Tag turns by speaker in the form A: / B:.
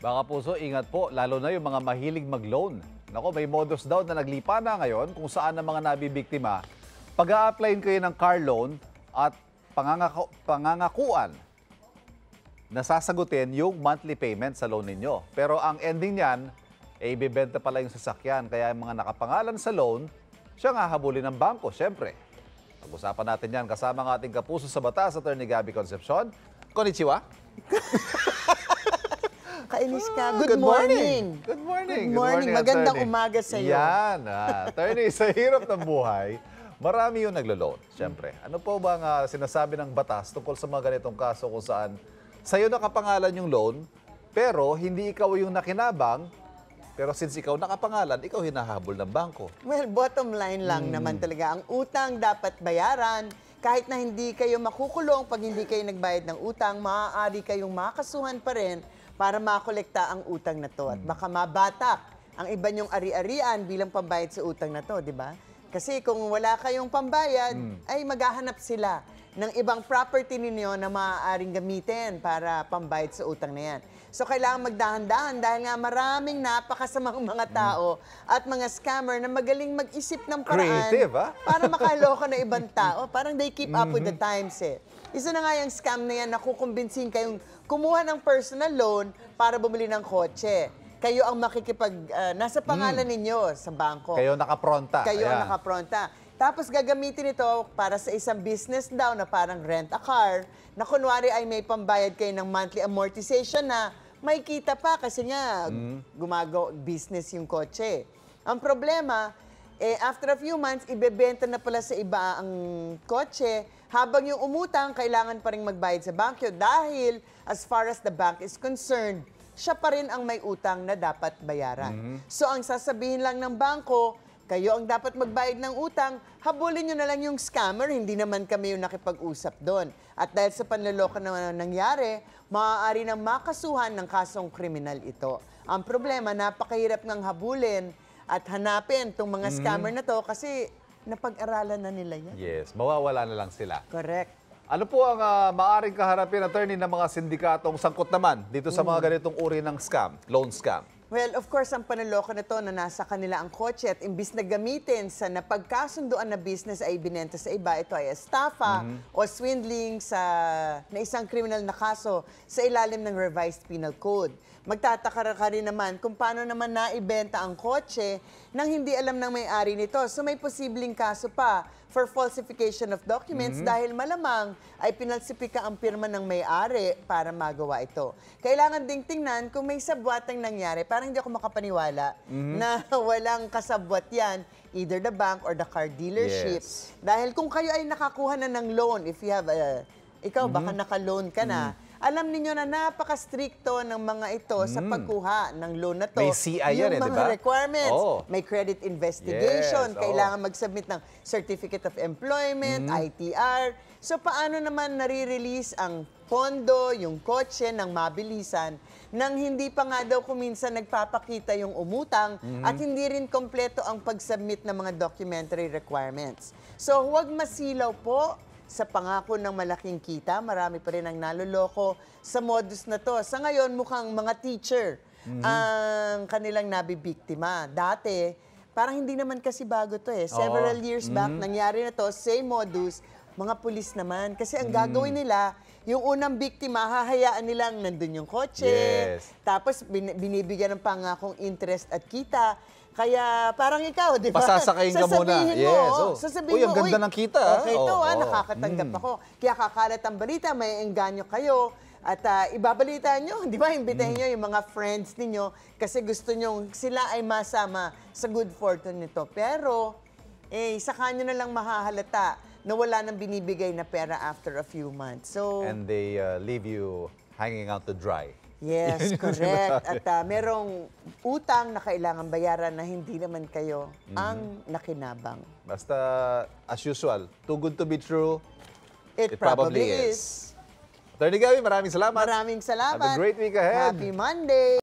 A: Baka puso, ingat po, lalo na yung mga mahilig mag-loan. Nako, may modus daw na naglipa na ngayon kung saan ang mga nabibiktima. Pag-a-applyin kayo ng car loan at pangangakuan na sasagutin yung monthly payment sa loan ninyo. Pero ang ending niyan, ibibenta pala yung sasakyan. Kaya yung mga nakapangalan sa loan, siya nga habulin ng bangko, syempre. Pag-usapan natin yan kasama ng ating kapuso sa batas, Attorney Gabby Concepcion. Konnichiwa.
B: Kainis ka. Good morning.
A: Good morning.
B: Good morning. Magandang
A: attorney.
B: umaga sa iyo.
A: Yan. Attorney, sa hirap ng buhay, marami yung naglo-loan, siyempre. Ano po ba nga sinasabi ng batas tungkol sa mga ganitong kaso kung saan sa'yo nakapangalan yung loan, pero hindi ikaw yung nakinabang, pero since ikaw nakapangalan, ikaw hinahabol ng bangko?
B: Well, bottom line lang naman talaga. Ang utang dapat bayaran. Kahit na hindi kayo makukulong, pag hindi kayo nagbayad ng utang, maaari kayong makasuhan pa rin para makolekta ang utang na to. At baka mabatak ang iba nyong ari-arian bilang pambayad sa utang na to, di ba? Kasi kung wala kayong pambayad, ay maghahanap sila ng ibang property ninyo na maaaring gamitin para pambayad sa utang na yan. So, kailangan magdahan-dahan dahil nga maraming napakasamang mga tao at mga scammer na magaling mag-isip ng paraan
A: Creative, ha?
B: para makaloka na ibang tao. Parang they keep up with the times eh. Isa na nga yung scam na yan na kukumbinsin kayong kumuha ng personal loan para bumili ng kotse. Kayo ang nasa pangalan ninyo sa bangko.
A: Kayo nakapronta.
B: Kayo ang
A: Ayan.
B: nakapronta. Tapos gagamitin ito para sa isang business daw na parang rent a car, na kunwari ay may pambayad kayo ng monthly amortization na may kita pa kasi nga business yung kotse. Ang problema, after a few months, ibebenta na pala sa iba ang kotse, habang yung umutang, kailangan pa rin magbayad sa bangko dahil as far as the bank is concerned, siya pa rin ang may utang na dapat bayaran. So ang sasabihin lang ng bangko, kayo ang dapat magbayad ng utang, habulin nyo na lang yung scammer, hindi naman kami yung nakipag-usap doon. At dahil sa panloloko na nangyari, maaari nang makasuhan ng kasong kriminal ito. Ang problema, napakahirap ng habulin at hanapin itong mga scammer na to kasi napag-aralan na nila yan.
A: Yes, mawawala na lang sila.
B: Correct.
A: Ano po ang maaaring kaharapin, attorney, ng mga sindikatong sangkot naman dito sa mga ganitong uri ng scam, loan scam?
B: Well, of course, ang panloloko na to na nasa kanila ang kotse at imbis na gamitin sa napagkasunduan na business ay binenta sa iba, ito ay estafa o swindling na isang criminal na kaso sa ilalim ng Revised Penal Code. Magtataka ka rin naman kung paano naman naibenta ang kotse nang hindi alam ng may-ari nito. So may posibleng kaso pa for falsification of documents dahil malamang ay pinalsipika ang pirma ng may-ari para magawa ito. Kailangan ding tingnan kung may sabwatang nangyari. Parang hindi ako makapaniwala na walang kasabwat yan, either the bank or the car dealership.
A: Yes.
B: Dahil kung kayo ay nakakuha na ng loan, if you have ikaw baka naka-loan ka na, alam niyo na napaka-stricto ng mga ito sa pagkuha ng loan na to.
A: May CI yan
B: yung
A: di
B: mga
A: ba?
B: requirements, may credit investigation,
A: Yes,
B: kailangan mag-submit ng Certificate of Employment, ITR. So paano naman nare-release ang pondo, yung kotse ng mabilisan nang hindi pa nga daw kuminsan nagpapakita yung umutang at hindi rin kompleto ang pag-submit ng mga documentary requirements. So huwag masilaw po sa pangako ng malaking kita. Marami pa rin ang naloloko sa modus na to. Sa ngayon, mukhang mga teacher ang kanilang nabibiktima. Dati, parang hindi naman kasi bago to eh. Several years back, nangyari na to, same modus, mga pulis naman. Kasi ang gagawin nila, yung unang biktima, hahayaan nilang nandun yung kotse, tapos binibigyan ng pangakong interest at kita. Kaya parang ikaw, di ba?
A: Pasasakayin ka muna.
B: Sasabihin
A: ang ganda ng kita.
B: Okay, ito nakakatanggap ako. Kaya kakalat ang balita, may engganyo kayo. At ibabalita nyo, di ba? Imbitahin nyo yung mga friends ninyo kasi gusto nyo sila ay masama sa good fortune nito. Pero, sa kanyo na lang mahahalata na wala nang binibigay na pera after a few months. So,
A: and they leave you hanging out to dry.
B: Yes, correct. At merong utang na kailangan bayaran na hindi naman kayo ang nakinabang.
A: Basta, as usual, too good to be true,
B: It probably is.
A: Attorney Gabby, maraming salamat.
B: Maraming salamat.
A: Have a great week ahead.
B: Happy Monday.